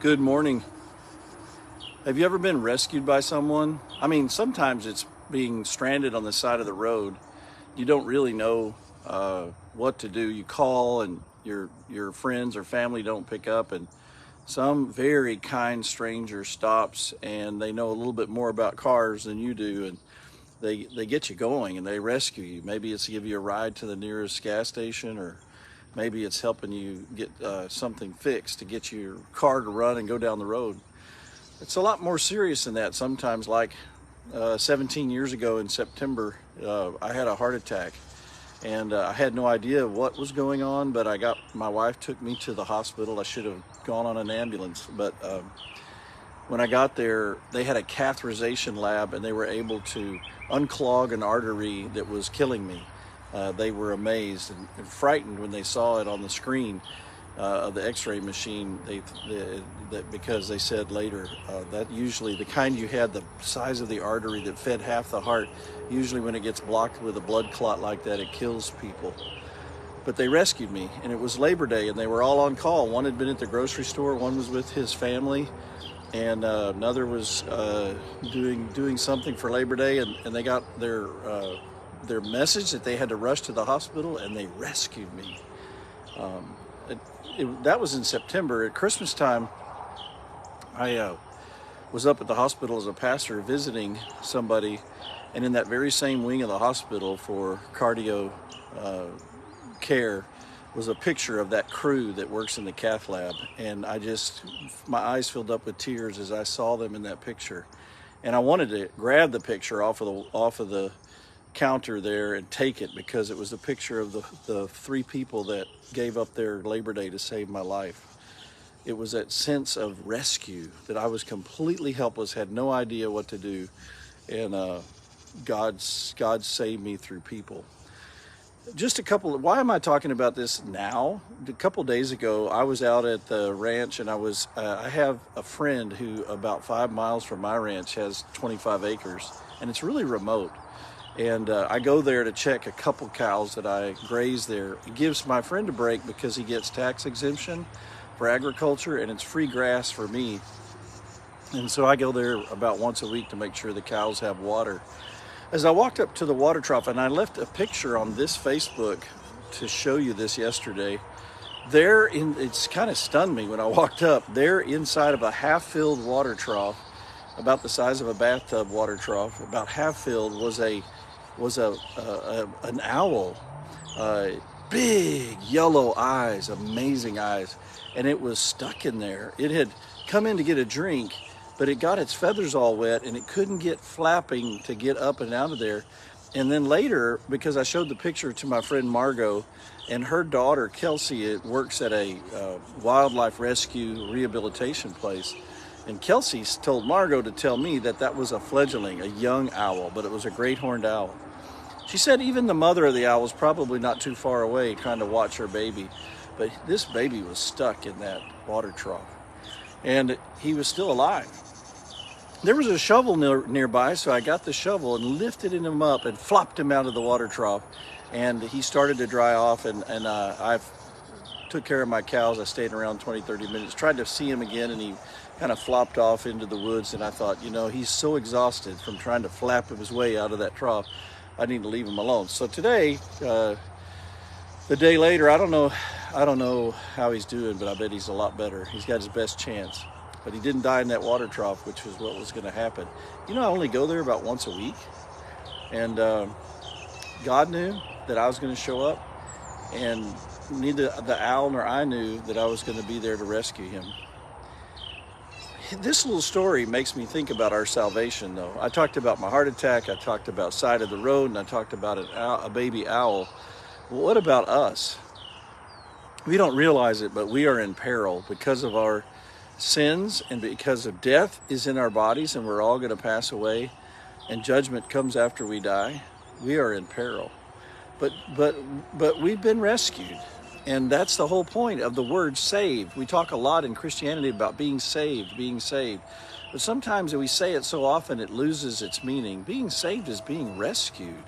Good morning. Have you ever been rescued by someone? I mean, sometimes it's being stranded on the side of the road. You don't really know what to do. You call and your friends or family don't pick up, and some very kind stranger stops and they know a little bit more about cars than you do, and they get you going and they rescue you. Maybe it's to give you a ride to the nearest gas station, or maybe it's helping you get something fixed to get your car to run and go down the road. It's a lot more serious than that sometimes. Like 17 years ago in September, I had a heart attack, and I had no idea what was going on, but my wife took me to the hospital. I should have gone on an ambulance, but when I got there, they had a catheterization lab, and they were able to unclog an artery that was killing me. They were amazed and frightened when they saw it on the screen of the x-ray machine, because they said later that usually the kind you had, the size of the artery that fed half the heart, usually when it gets blocked with a blood clot like that, it kills people. But they rescued me, and it was Labor Day, and they were all on call. One had been at the grocery store, one was with his family, and another was doing something for Labor Day, and they got their message that they had to rush to the hospital, and they rescued me. That was in September. At Christmas time, I was up at the hospital as a pastor visiting somebody, and in that very same wing of the hospital for cardio care was a picture of that crew that works in the cath lab, and my eyes filled up with tears as I saw them in that picture, and I wanted to grab the picture off of the counter there and take it, because it was a picture of the three people that gave up their Labor Day to save my life. It was that sense of rescue that I was completely helpless, had no idea what to do, and God saved me through people. Why am I talking about this now? A couple days ago, I was out at the ranch, and I have a friend who about 5 miles from my ranch has 25 acres, and it's really remote. And I go there to check a couple cows that I graze there. It gives my friend a break because he gets tax exemption for agriculture, and it's free grass for me. And so I go there about once a week to make sure the cows have water. As I walked up to the water trough, and I left a picture on this Facebook to show you this yesterday, it's kind of stunned me when I walked up. There inside of a half-filled water trough, about the size of a bathtub water trough, about half filled, was an owl, big yellow eyes, amazing eyes, and it was stuck in there. It had come in to get a drink, but it got its feathers all wet, and it couldn't get flapping to get up and out of there. And then later, because I showed the picture to my friend Margot, and her daughter Kelsey works at a wildlife rescue rehabilitation place, and Kelsey told Margot to tell me that was a fledgling, a young owl, but it was a great horned owl. She said even the mother of the owl was probably not too far away trying to watch her baby, but this baby was stuck in that water trough, and he was still alive. There was a shovel nearby, so I got the shovel and lifted him up and flopped him out of the water trough, and he started to dry off, and I took care of my cows. I stayed around 20-30 minutes, tried to see him again, and he kind of flopped off into the woods, and I thought, he's so exhausted from trying to flap his way out of that trough, I need to leave him alone. So today, the day later, I don't know how he's doing, but I bet he's a lot better. He's got his best chance. But he didn't die in that water trough, which was what was going to happen. I only go there about once a week, and God knew that I was going to show up, and neither the owl nor I knew that I was going to be there to rescue him. This little story makes me think about our salvation, though. I talked about my heart attack, I talked about side of the road, and I talked about a baby owl. Well, what about us? We don't realize it, but we are in peril because of our sins, and because of death is in our bodies, and we're all going to pass away, and judgment comes after we die. We are in peril. But we've been rescued. And that's the whole point of the word saved. We talk a lot in Christianity about being saved. But sometimes we say it so often it loses its meaning. Being saved is being rescued.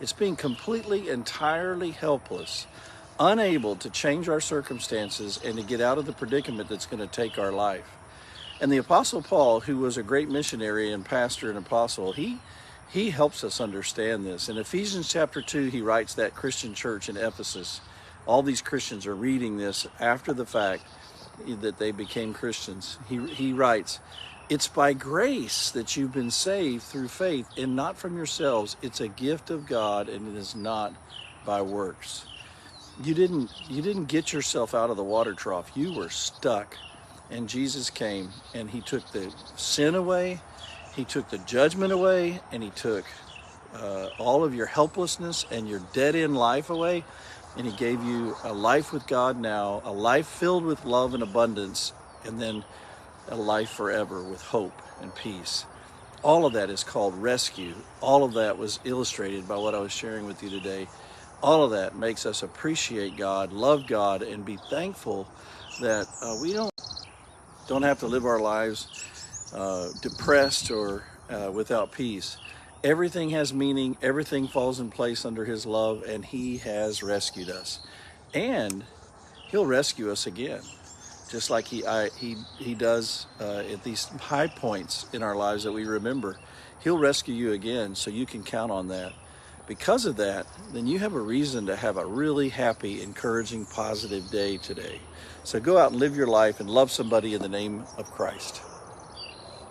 It's being completely, entirely helpless unable to change our circumstances and to get out of the predicament that's going to take our life. And the Apostle Paul, who was a great missionary and pastor and apostle, he helps us understand this. In Ephesians chapter 2, he writes that Christian church in Ephesus. All these Christians are reading this after the fact that they became Christians. He writes, "It's by grace that you've been saved through faith, and not from yourselves. It's a gift of God, and it is not by works." You didn't get yourself out of the water trough. You were stuck. And Jesus came and he took the sin away, he took the judgment away, and he took all of your helplessness and your dead-end life away, and he gave you a life with God now, a life filled with love and abundance, and then a life forever with hope and peace. All of that is called rescue. All of that was illustrated by what I was sharing with you today. All of that makes us appreciate God, love God, and be thankful that we don't have to live our lives depressed or without peace. Everything has meaning. Everything falls in place under his love, and he has rescued us. And he'll rescue us again, just like he does at these high points in our lives that we remember. He'll rescue you again, so you can count on that. Because of that, then you have a reason to have a really happy, encouraging, positive day today. So go out and live your life and love somebody in the name of Christ.